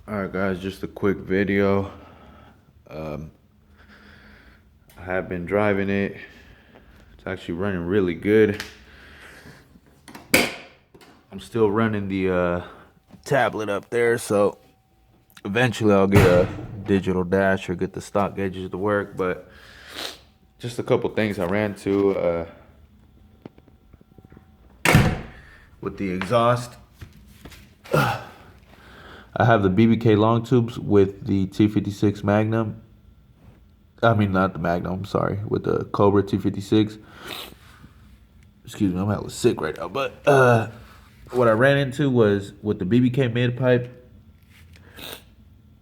Alright guys, just a quick video. I have been driving it. It's actually running really good. I'm still running the tablet up there, so eventually I'll get a digital dash or get the stock gauges to work. But just a couple things I ran to with the exhaust. I have the BBK long tubes with the T56 Magnum. I mean, not the Magnum, I'm sorry, with the Cobra T56. Excuse me, I'm hella sick right now. But what I ran into was with the BBK mid pipe.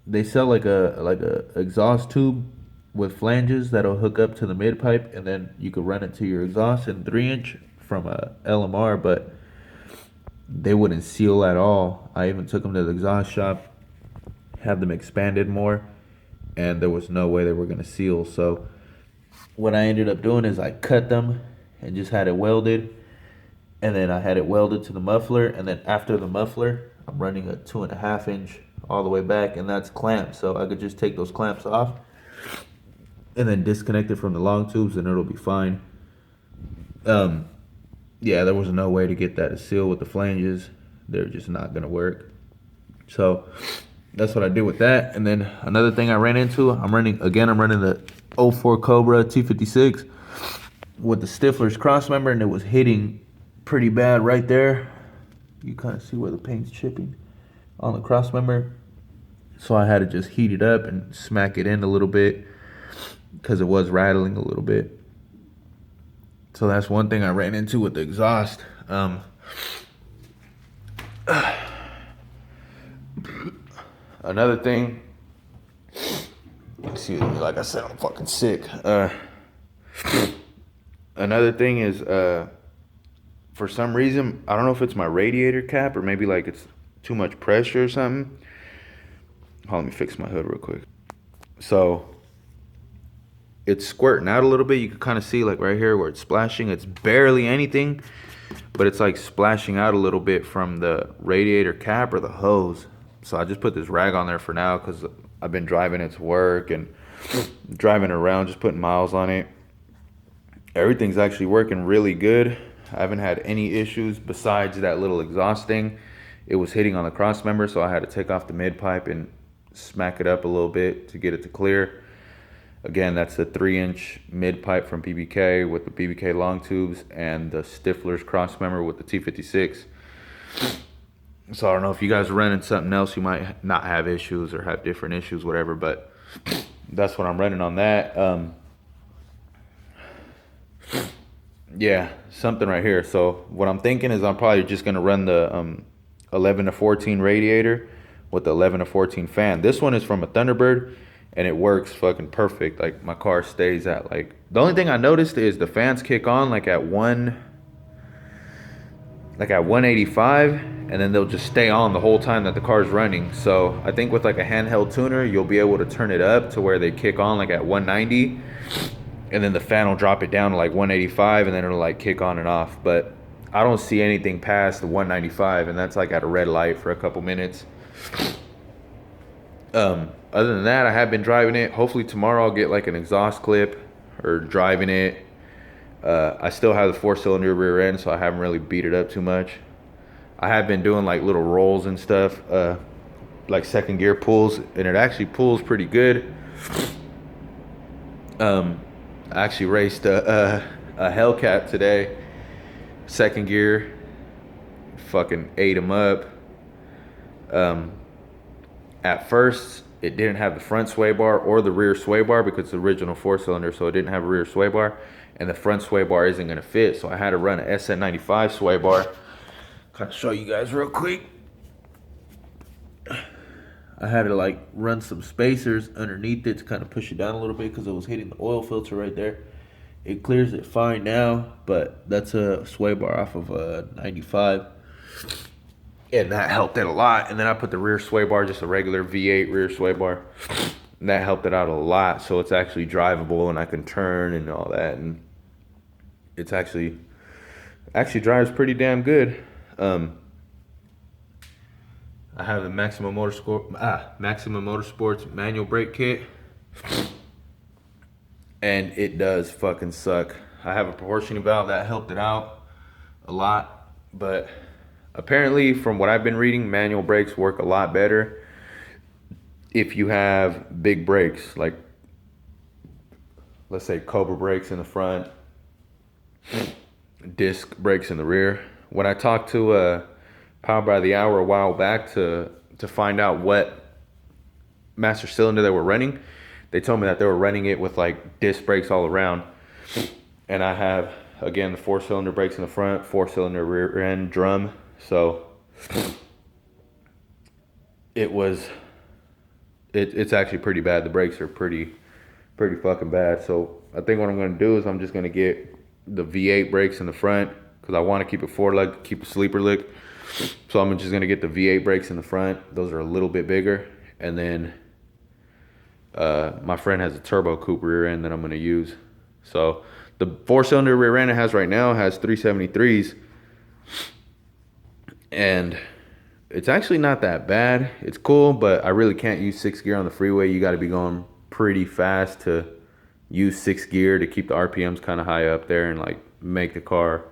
They sell like a exhaust tube with flanges that'll hook up to the mid pipe, and then you could run it to your exhaust in 3-inch from a LMR. But they wouldn't seal at all. I even took them to the exhaust shop, had them expanded more, and there was no way they were gonna seal. So what I ended up doing is I cut them and just had it welded, and then I had it welded to the muffler, and then after the muffler, I'm running a 2.5-inch all the way back, and that's clamped. So I could just take those clamps off and then disconnect it from the long tubes, and it'll be fine. Yeah, there was no way to get that to seal with the flanges. They're just not gonna work. So that's what I did with that. And then another thing I ran into, I'm running the '04 Cobra T56 with the Stifler's cross member, and it was hitting pretty bad right there. You kind of see where the paint's chipping on the cross member. So I had to just heat it up and smack it in a little bit because it was rattling a little bit. So that's one thing I ran into with the exhaust. Another thing, excuse me, like I said, I'm fucking sick. Another thing is, for some reason, I don't know if it's my radiator cap or maybe like it's too much pressure or something. Hold on, let me fix my hood real quick. So it's squirting out a little bit. You can kind of see like right here where it's splashing. It's barely anything, but it's like splashing out a little bit from the radiator cap or the hose. So I just put this rag on there for now because I've been driving it to work and driving around, just putting miles on it. Everything's actually working really good. I haven't had any issues besides that little exhaust thing. It was hitting on the cross member, so I had to take off the mid pipe and smack it up a little bit to get it to clear. Again, that's the 3-inch mid pipe from BBK with the BBK long tubes and the Stifler's cross member with the T56. So I don't know if you guys are running something else, you might not have issues or have different issues, whatever, but that's what I'm running on that. Yeah, something right here. So what I'm thinking is I'm probably just gonna run the 11 to 14 radiator with the 11 to 14 fan. This one is from a Thunderbird, and it works fucking perfect. Like my car stays at like, the only thing I noticed is the fans kick on like at 185, and then they'll just stay on the whole time that the car's running. So I think with like a handheld tuner, you'll be able to turn it up to where they kick on like at 190, and then the fan will drop it down to like 185, and then it'll like kick on and off. But I don't see anything past the 195, and that's like at a red light for a couple minutes. Other than that, I have been driving it. Hopefully tomorrow I'll get like an exhaust clip or driving it. I still have the 4-cylinder rear end, so I haven't really beat it up too much. I have been doing like little rolls and stuff, like second gear pulls, and it actually pulls pretty good. I actually raced a Hellcat today, second gear, fucking ate him up. At first, it didn't have the front sway bar or the rear sway bar because it's the original 4-cylinder, so it didn't have a rear sway bar, and the front sway bar isn't going to fit, so I had to run an SN95 sway bar. Kind of show you guys real quick. I had to like run some spacers underneath it to kind of push it down a little bit because it was hitting the oil filter right there. It clears it fine now, but that's a sway bar off of a 95. And that helped it a lot. And then I put the rear sway bar, just a regular V8 rear sway bar. And that helped it out a lot. So it's actually drivable and I can turn and all that. And it's actually drives pretty damn good. I have the Maximum Motorsports manual brake kit, and it does fucking suck. I have a proportioning valve that helped it out a lot, but apparently from what I've been reading, manual brakes work a lot better if you have big brakes, like let's say Cobra brakes in the front, disc brakes in the rear. When I talked to Power by the Hour a while back to find out what master cylinder they were running, they told me that they were running it with like disc brakes all around. And I have, again, the 4-cylinder brakes in the front, 4-cylinder rear end drum. So it's actually pretty bad. The brakes are pretty fucking bad. So I think what I'm gonna do is I'm just gonna get the V8 brakes in the front, because I want to keep it 4-leg, keep a sleeper leg. So I'm just gonna get the V8 brakes in the front. Those are a little bit bigger. And then my friend has a turbo coupe rear end that I'm gonna use. So the 4-cylinder rear end it has right now has 373s, and it's actually not that bad. It's cool, but I really can't use 6th gear on the freeway. You got to be going pretty fast to use 6th gear to keep the RPMs kind of high up there and like make the car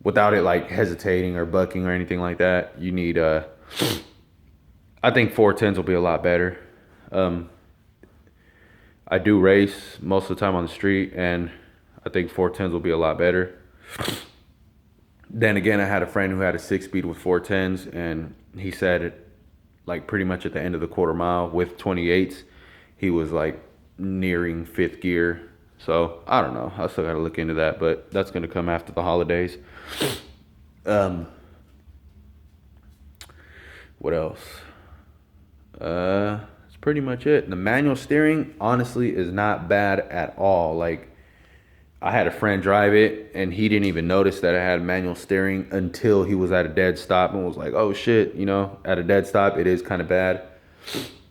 without it like hesitating or bucking or anything like that. You need I think 410s will be a lot better. I do race most of the time on the street, and I think 410s will be a lot better. Then again, I had a friend who had a 6-speed with 410s, and he said it like pretty much at the end of the quarter mile with 28s, he was like nearing 5th gear. So I don't know. I still got to look into that, but that's going to come after the holidays. What else? That's pretty much it. The manual steering, honestly, is not bad at all. Like, I had a friend drive it, and he didn't even notice that I had manual steering until he was at a dead stop and was like, oh shit, you know, at a dead stop, it is kind of bad.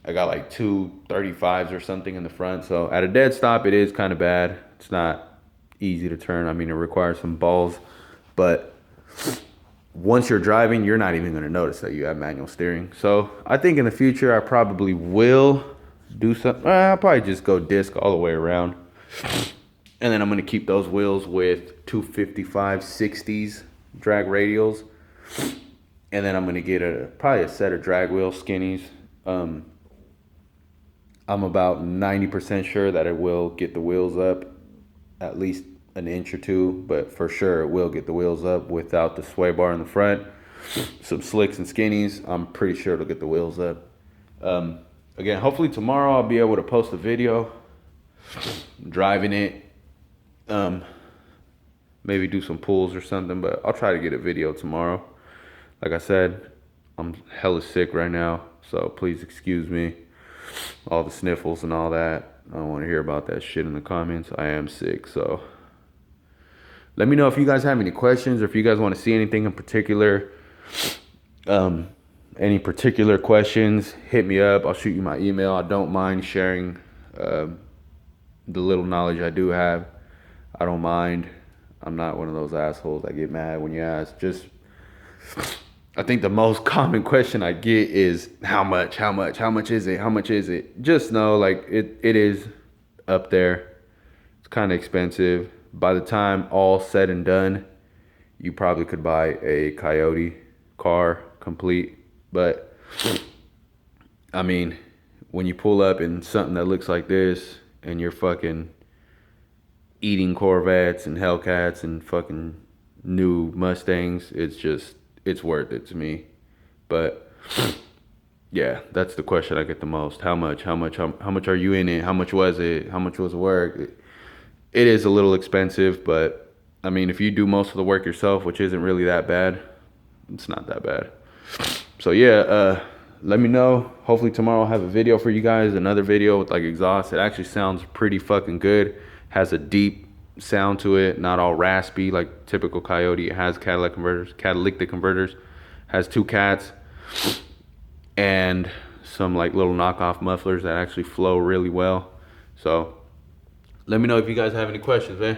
I got like 235s or something in the front. So at a dead stop, it is kind of bad. It's not easy to turn. I mean, it requires some balls, but once you're driving, you're not even going to notice that you have manual steering. So I think in the future, I probably will do something. I'll probably just go disc all the way around. And then I'm going to keep those wheels with 255/60s drag radials. And then I'm going to get probably a set of drag wheel skinnies. I'm about 90% sure that it will get the wheels up at least an inch or two, but for sure it will get the wheels up without the sway bar in the front. Some slicks and skinnies, I'm pretty sure it'll get the wheels up. Again, hopefully tomorrow I'll be able to post a video driving it. Maybe do some pulls or something, but I'll try to get a video tomorrow. Like I said, I'm hella sick right now, so please excuse me. All the sniffles and all that. I don't want to hear about that shit in the comments. I am sick, so let me know if you guys have any questions or if you guys want to see anything in particular. Any particular questions, hit me up. I'll shoot you my email. I don't mind sharing the little knowledge I do have. I don't mind. I'm not one of those assholes that get mad when you ask. Just, I think the most common question I get is how much is it? Just know, like, it is up there. It's kind of expensive. By the time all said and done, you probably could buy a Coyote car complete. But I mean, when you pull up in something that looks like this and you're fucking eating Corvettes and Hellcats and fucking new Mustangs, it's worth it to me. But yeah, that's the question I get the most. How much are you in it? How much was it? How much was the work? It is a little expensive, but I mean, if you do most of the work yourself, which isn't really that bad, it's not that bad. So yeah, let me know. Hopefully tomorrow I'll have a video for you guys, another video with like exhaust. It actually sounds pretty fucking good. Has a deep sound to it, not all raspy like typical Coyote. It has catalytic converters, has 2 cats, and some like little knockoff mufflers that actually flow really well. So let me know if you guys have any questions, man.